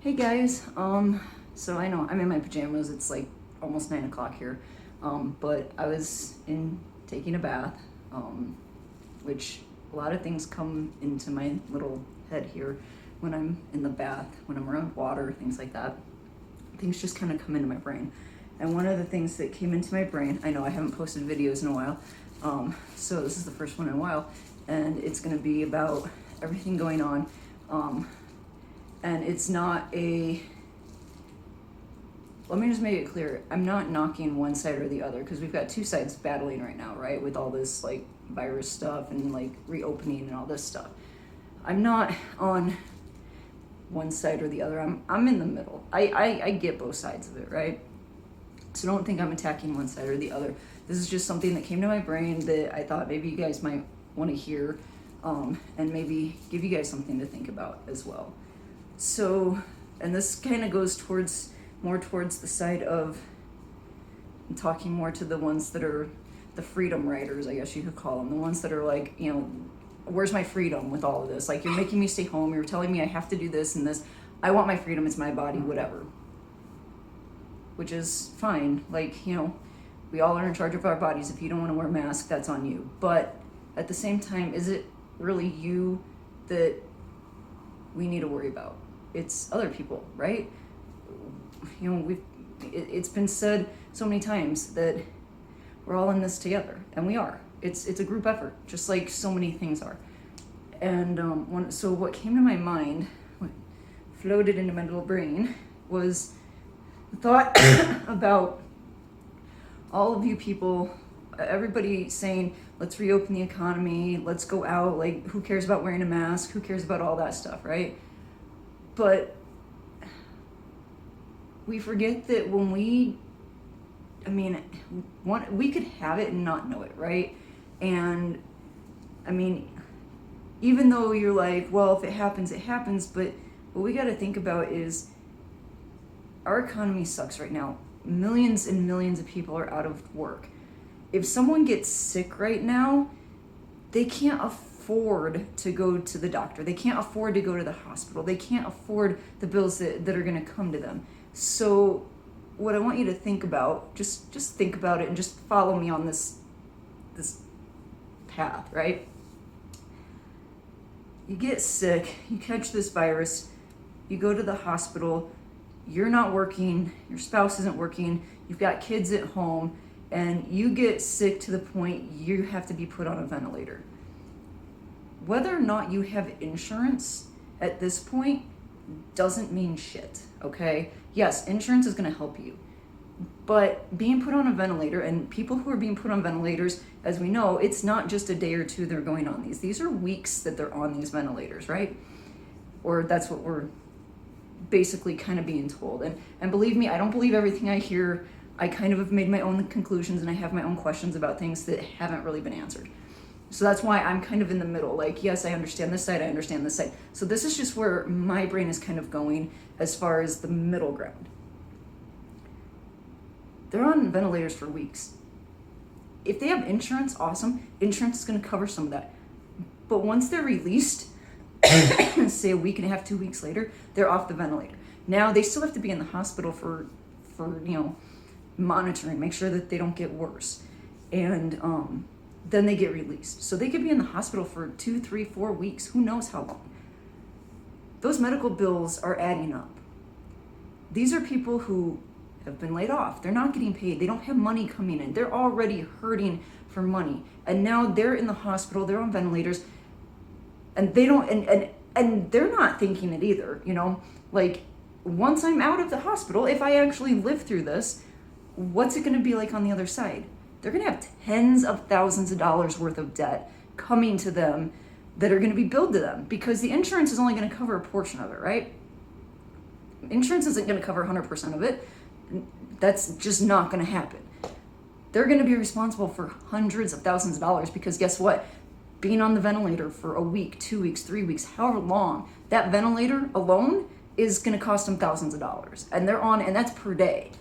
Hey guys, so I know I'm in my pajamas, it's like almost 9 o'clock here, but I was in taking a bath, which a lot of things come into my little head here when I'm in the bath, when I'm around water, things like that. Things just kind of come into my brain. And one of the things that came into my brain, I know I haven't posted videos in a while, so this is the first one in a while, and it's gonna be about everything going on. And it's not a, let me just make it clear, I'm not knocking one side or the other, because we've got two sides battling right now, right, with all this like virus stuff and like reopening and all this stuff. I'm not on one side or the other. I'm in the middle. I get both sides of it, right? So don't think I'm attacking one side or the other. This is just something that came to my brain that I thought maybe you guys might want to hear, and maybe give you guys something to think about as well. So, and this kind of goes more towards the side of talking more to the ones that are the freedom riders, I guess you could call them, the ones that are like, where's my freedom with all of this? Like, you're making me stay home, you're telling me I have to do this and this. I want my freedom, it's my body, whatever. Which is fine. Like, we all are in charge of our bodies. If you don't want to wear a mask, that's on you. But at the same time, is it really you that we need to worry about? It's other people, right? It's been said so many times that we're all in this together, and we are. It's a group effort, just like so many things are. And so what came to my mind, what floated into my little brain, was the thought about all of you people, everybody saying, let's reopen the economy, let's go out, like, who cares about wearing a mask, who cares about all that stuff, right? But we forget that when we could have it and not know it, right? And even though you're like, well, if it happens, it happens, but what we got to think about is our economy sucks right now. Millions and millions of people are out of work. If someone gets sick right now, they can't afford to go to the doctor. They can't afford to go to the hospital. They can't afford the bills that are going to come to them. So what I want you to think about, just think about it and just follow me on this path, right? You get sick, you catch this virus, you go to the hospital, you're not working, your spouse isn't working, you've got kids at home, and you get sick to the point you have to be put on a ventilator. Whether or not you have insurance at this point doesn't mean shit, okay? Yes, insurance is gonna help you, but being put on a ventilator, and people who are being put on ventilators, as we know, it's not just a day or two they're going on these. These are weeks that they're on these ventilators, right? Or that's what we're basically kind of being told. And believe me, I don't believe everything I hear. I kind of have made my own conclusions and I have my own questions about things that haven't really been answered. So that's why I'm kind of in the middle. Like, yes, I understand this side, I understand this side. So this is just where my brain is kind of going as far as the middle ground. They're on ventilators for weeks. If they have insurance, awesome. Insurance is going to cover some of that. But once they're released, say a week and a half, 2 weeks later, they're off the ventilator. Now they still have to be in the hospital for monitoring, make sure that they don't get worse. And then they get released. So they could be in the hospital for 2, 3, 4 weeks, who knows how long. Those medical bills are adding up. These are people who have been laid off. They're not getting paid. They don't have money coming in. They're already hurting for money. And now they're in the hospital, they're on ventilators, and they don't, and they're not thinking it either, like, once I'm out of the hospital, if I actually live through this, what's it going to be like on the other side? They're going to have tens of thousands of dollars worth of debt coming to them that are going to be billed to them, because the insurance is only going to cover a portion of it, right? Insurance isn't going to cover 100% of it. That's just not going to happen. They're going to be responsible for hundreds of thousands of dollars, because guess what? Being on the ventilator for a week, 2 weeks, 3 weeks, however long, that ventilator alone is going to cost them thousands of dollars. And they're on, and that's per day.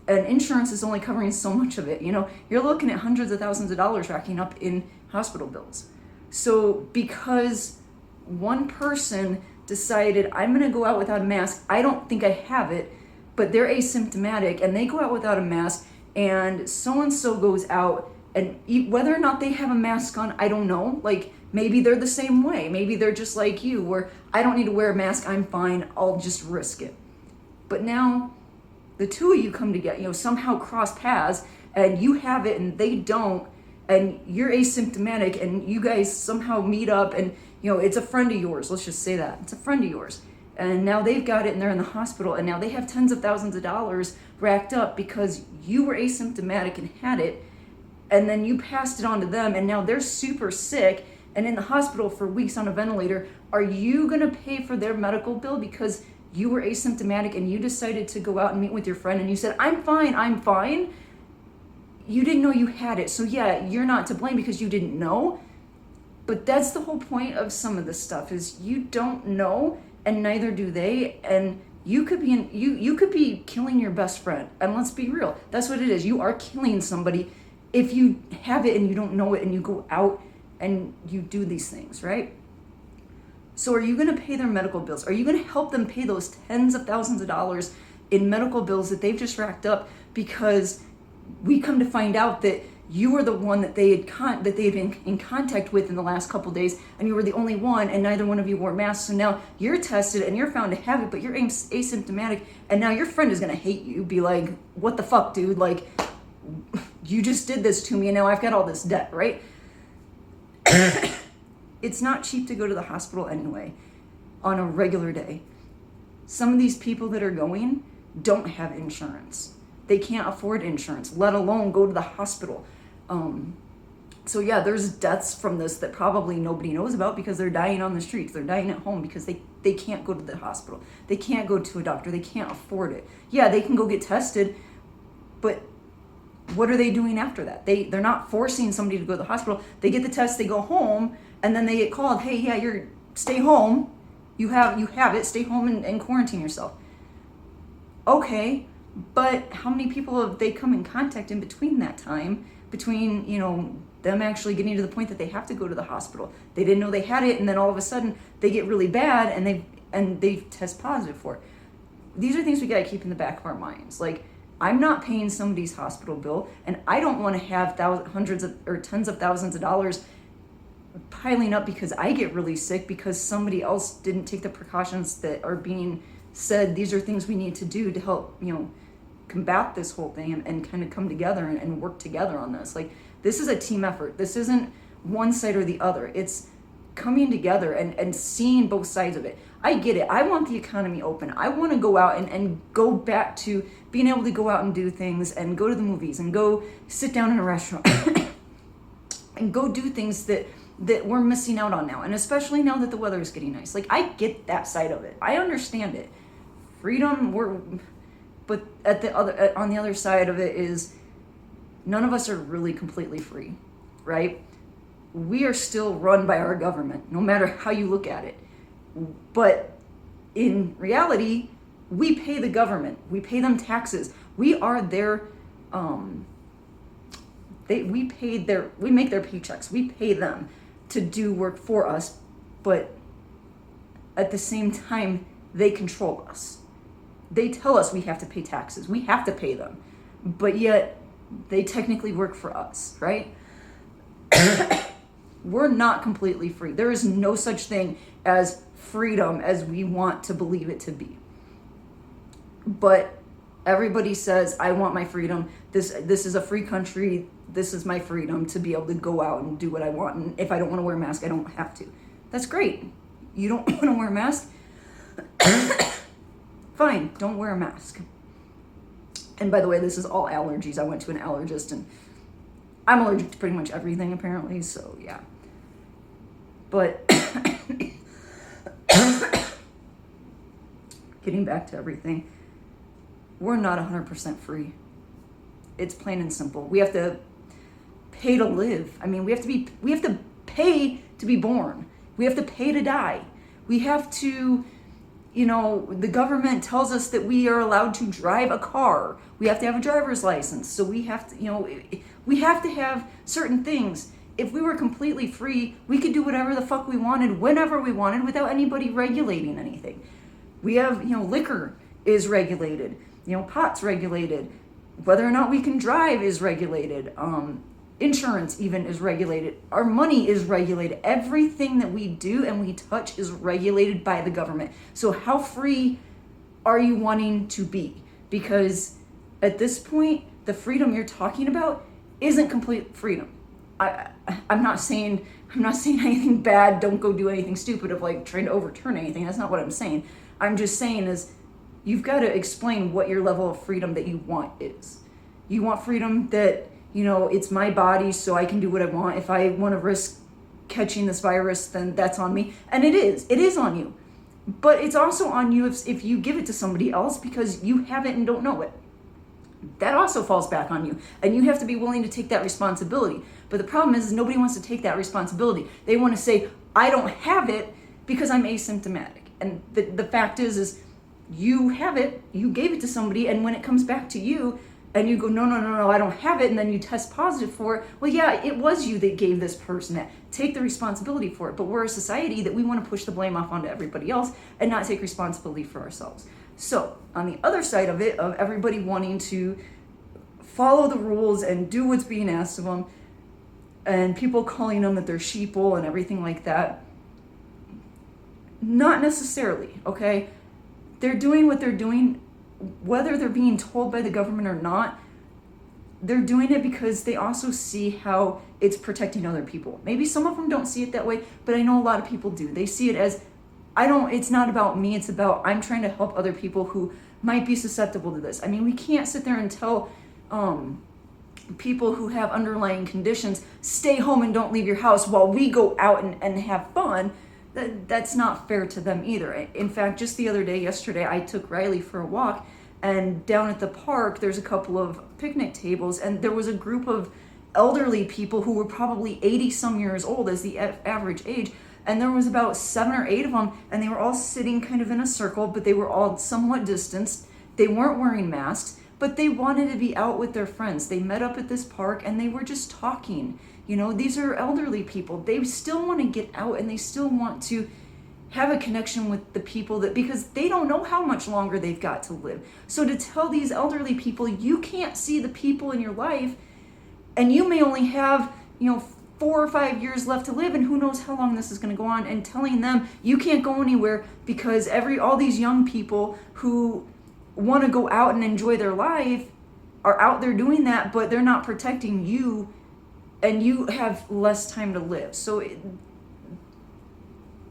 And insurance is only covering so much of it. You're looking at hundreds of thousands of dollars racking up in hospital bills. So because one person decided, I'm going to go out without a mask. I don't think I have it, but they're asymptomatic and they go out without a mask, and so-and-so goes out, and whether or not they have a mask on, I don't know. Like, maybe they're the same way. Maybe they're just like you, where I don't need to wear a mask. I'm fine. I'll just risk it. But now the two of you come together, somehow cross paths, and you have it and they don't, and you're asymptomatic, and you guys somehow meet up, and it's a friend of yours. Let's just say that. It's a friend of yours. And now they've got it and they're in the hospital, and now they have tens of thousands of dollars racked up because you were asymptomatic and had it, and then you passed it on to them, and now they're super sick and in the hospital for weeks on a ventilator. Are you going to pay for their medical bill because you were asymptomatic and you decided to go out and meet with your friend and you said, I'm fine. You didn't know you had it. So yeah, you're not to blame because you didn't know. But that's the whole point of some of this stuff, is you don't know, and neither do they. And you could be you could be killing your best friend. And let's be real, that's what it is. You are killing somebody if you have it and you don't know it and you go out and you do these things, right? So are you going to pay their medical bills? Are you going to help them pay those tens of thousands of dollars in medical bills that they've just racked up because we come to find out that you were the one that they had been in contact with in the last couple of days, and you were the only one, and neither one of you wore masks. So now you're tested and you're found to have it, but you're asymptomatic, and now your friend is going to hate you, be like, what the fuck, dude? Like, you just did this to me, and now I've got all this debt, right? It's not cheap to go to the hospital anyway on a regular day. Some of these people that are going don't have insurance. They can't afford insurance, let alone go to the hospital. So yeah, there's deaths from this that probably nobody knows about because they're dying on the streets. They're dying at home because they can't go to the hospital. They can't go to a doctor. They can't afford it. Yeah, they can go get tested, but what are they doing after that? They're not forcing somebody to go to the hospital. They get the test, they go home, and then they get called, hey, yeah, stay home. You have it, stay home and quarantine yourself. Okay, but how many people have they come in contact in between that time, between, them actually getting to the point that they have to go to the hospital? They didn't know they had it, and then all of a sudden they get really bad and they test positive for it. These are things we gotta keep in the back of our minds. Like, I'm not paying somebody's hospital bill, and I don't want to have hundreds of or tens of thousands of dollars piling up because I get really sick because somebody else didn't take the precautions that are being said. These are things we need to do to help, combat this whole thing and kind of come together and work together on this. Like, this is a team effort. This isn't one side or the other. It's coming together and seeing both sides of it. I get it. I want the economy open. I want to go out and go back to being able to go out and do things and go to the movies and go sit down in a restaurant and go do things that we're missing out on now. And especially now that the weather is getting nice. Like, I get that side of it. I understand it. Freedom, but on the other side of it is none of us are really completely free, right? We are still run by our government, no matter how you look at it. But in reality, we pay the government. We pay them taxes. We are their, we make their paychecks. We pay them to do work for us, but at the same time, they control us. They tell us we have to pay taxes. We have to pay them, but yet they technically work for us, right? We're not completely free. There is no such thing as freedom as we want to believe it to be. But everybody says, I want my freedom. This is a free country. This is my freedom to be able to go out and do what I want. And if I don't want to wear a mask, I don't have to. That's great. You don't want to wear a mask? Fine, don't wear a mask. And by the way, this is all allergies. I went to an allergist and I'm allergic to pretty much everything apparently, so yeah. But getting back to everything, we're not 100% free. It's plain and simple. We have to pay to live. I mean, we have to pay to be born. We have to pay to die. We have to, the government tells us that we are allowed to drive a car. We have to have a driver's license. So we have to, we have to have certain things. If we were completely free, we could do whatever the fuck we wanted, whenever we wanted, without anybody regulating anything. We have, liquor is regulated, pot's regulated, whether or not we can drive is regulated, insurance even is regulated, our money is regulated, everything that we do and we touch is regulated by the government. So how free are you wanting to be? Because at this point, the freedom you're talking about isn't complete freedom. I'm not saying anything bad, don't go do anything stupid of like trying to overturn anything. That's not what I'm saying. I'm just saying is you've got to explain what your level of freedom that you want is. You want freedom that, it's my body, so I can do what I want. If I want to risk catching this virus, then that's on me. And it is on you. But it's also on you if you give it to somebody else because you have it and don't know it. That also falls back on you. And you have to be willing to take that responsibility. But the problem is nobody wants to take that responsibility. They want to say, I don't have it because I'm asymptomatic. And the fact is you have it, you gave it to somebody, and when it comes back to you, and you go, no, I don't have it, and then you test positive for it, well, yeah, it was you that gave this person that. Take the responsibility for it. But we're a society that we want to push the blame off onto everybody else and not take responsibility for ourselves. So on the other side of it, of everybody wanting to follow the rules and do what's being asked of them, and people calling them that they're sheeple and everything like that, not necessarily, okay? They're doing what they're doing, whether they're being told by the government or not. They're doing it because they also see how it's protecting other people. Maybe some of them don't see it that way, but I know a lot of people do. They see it as, it's not about me, it's about I'm trying to help other people who might be susceptible to this. I mean, we can't sit there and tell people who have underlying conditions, stay home and don't leave your house while we go out and have fun. That's not fair to them either. In fact, just the other day, yesterday, I took Riley for a walk, and down at the park, there's a couple of picnic tables, and there was a group of elderly people who were probably 80 some years old as the average age, and there was about 7 or 8 of them, and they were all sitting kind of in a circle, but they were all somewhat distanced. They weren't wearing masks, but they wanted to be out with their friends. They met up at this park, and they were just talking. These are elderly people. They still want to get out, and they still want to have a connection with the people because they don't know how much longer they've got to live. So to tell these elderly people, you can't see the people in your life, and you may only have, 4 or 5 years left to live, and who knows how long this is going to go on, and telling them you can't go anywhere because all these young people who want to go out and enjoy their life are out there doing that, but they're not protecting you, and you have less time to live. So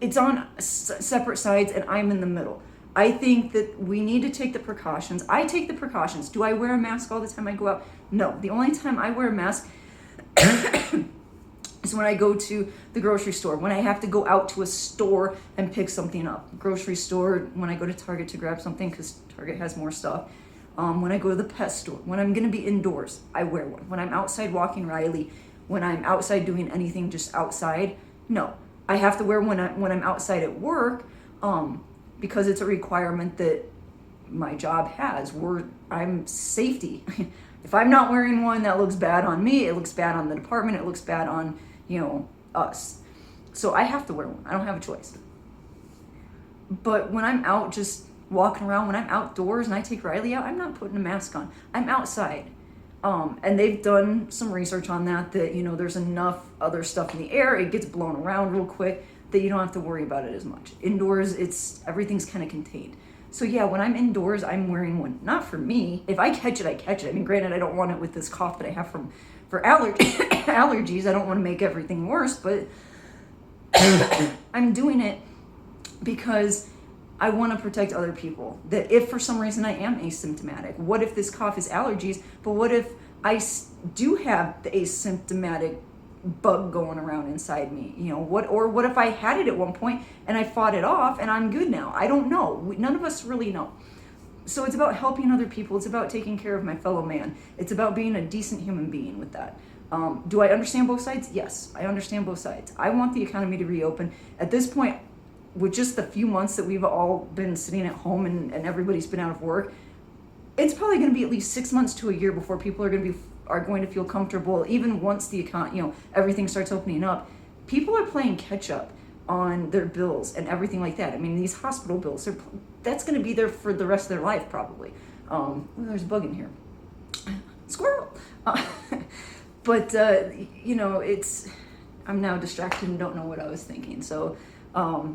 it's on separate sides, and I'm in the middle. I think that we need to take the precautions. I take the precautions. Do I wear a mask all the time I go out? No. The only time I wear a mask is when I go to the grocery store, when I have to go out to a store and pick something up. Grocery store, when I go to Target to grab something because Target has more stuff. When I go to the pet store, when I'm going to be indoors, I wear one. When I'm outside walking Riley, when I'm outside doing anything just outside, no. I have to wear when I'm outside at work because it's a requirement that my job has. I'm safety. If I'm not wearing one, that looks bad on me. It looks bad on the department. It looks bad on, us. So I have to wear one. I don't have a choice. But when I'm out just walking around, when I'm outdoors and I take Riley out, I'm not putting a mask on. I'm outside. And they've done some research on that, there's enough other stuff in the air, it gets blown around real quick, that you don't have to worry about it as much. Indoors, everything's kind of contained. So yeah, when I'm indoors, I'm wearing one. Not for me. If I catch it, I catch it. I mean, granted, I don't want it with this cough that I have for allergies. I don't want to make everything worse, but I'm doing it because I want to protect other people. That if for some reason I am asymptomatic, what if this cough is allergies, but what if I do have the asymptomatic bug going around inside me? What if I had it at one point and I fought it off and I'm good now? I don't know. None of us really know. So it's about helping other people. It's about taking care of my fellow man. It's about being a decent human being with that. Do I understand both sides? Yes, I understand both sides. I want the economy to reopen. At this point, with just the few months that we've all been sitting at home and everybody's been out of work, it's probably going to be at least 6 months to a year before people are going to be are going to feel comfortable even once everything starts opening up. People are playing catch up on their bills and everything like that. I mean, these hospital bills, that's going to be there for the rest of their life probably. There's a bug in here. Squirrel. But I'm now distracted and don't know what I was thinking. So, I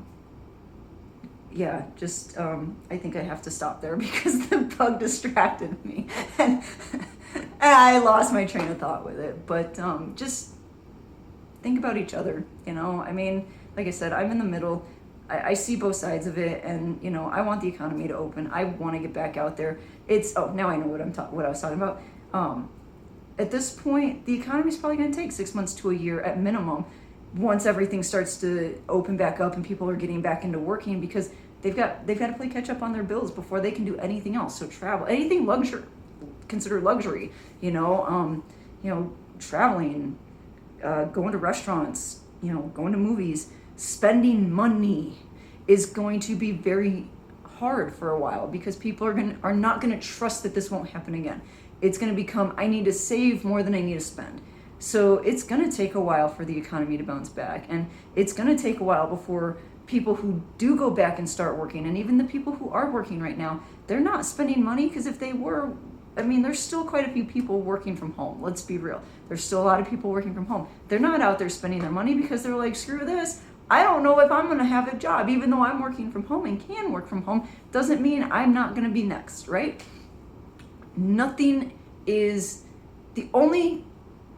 think I have to stop there because the bug distracted me and I lost my train of thought with it. But just think about each other, I mean, like I said, I'm in the middle. I see both sides of it, and I want the economy to open. I want to get back out there. Now I know what I was talking about. At this point, the economy is probably going to take 6 months to a year at minimum once everything starts to open back up and people are getting back into working, because they've got to play catch up on their bills before they can do anything else. So travel, anything considered luxury, traveling, going to restaurants, going to movies, spending money is going to be very hard for a while, because people are not going to trust that this won't happen again. It's going to become, I need to save more than I need to spend. So it's going to take a while for the economy to bounce back, and it's going to take a while before people who do go back and start working, and even the people who are working right now, they're not spending money, because if they were, there's still quite a few people working from home. Let's be real. There's still a lot of people working from home. They're not out there spending their money because they're like, screw this. I don't know if I'm going to have a job. Even though I'm working from home and can work from home, doesn't mean I'm not going to be next, right? Nothing is, the only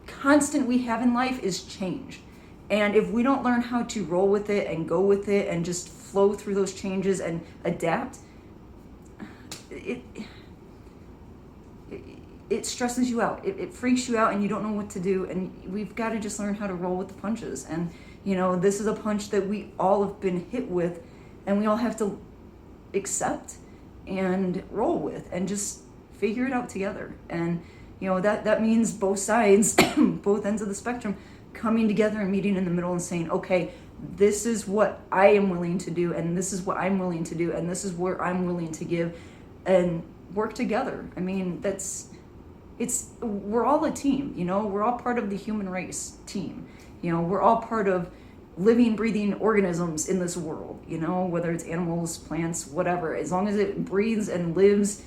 constant we have in life is change. And if we don't learn how to roll with it and go with it and just flow through those changes and adapt, it stresses you out. It freaks you out and you don't know what to do. And we've got to just learn how to roll with the punches. And, this is a punch that we all have been hit with, and we all have to accept and roll with and just figure it out together. And, that means both sides, both ends of the spectrum, coming together and meeting in the middle and saying, okay, this is what I am willing to do, and this is what I'm willing to do, and this is where I'm willing to give, and work together. We're all a team, we're all part of the human race team. We're all part of living, breathing organisms in this world, whether it's animals, plants, whatever. As long as it breathes and lives,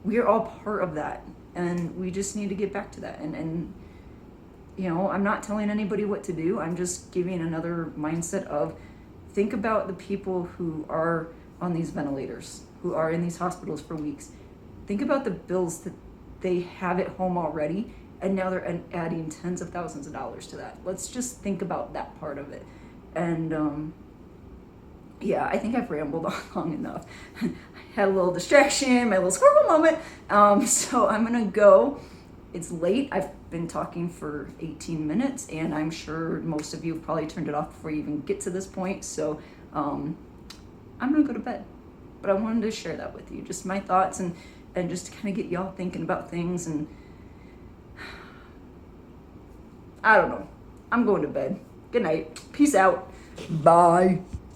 we're all part of that. And we just need to get back to that. And I'm not telling anybody what to do. I'm just giving another mindset of, think about the people who are on these ventilators, who are in these hospitals for weeks. Think about the bills that they have at home already, and now they're adding tens of thousands of dollars to that. Let's just think about that part of it. And I think I've rambled on long enough. I had a little distraction, my little squirrel moment. So I'm gonna go. It's late. I've been talking for 18 minutes, and I'm sure most of you have probably turned it off before you even get to this point. So I'm gonna go to bed. But I wanted to share that with you, just my thoughts, and just to kind of get y'all thinking about things. And I don't know. I'm going to bed. Good night. Peace out. Bye.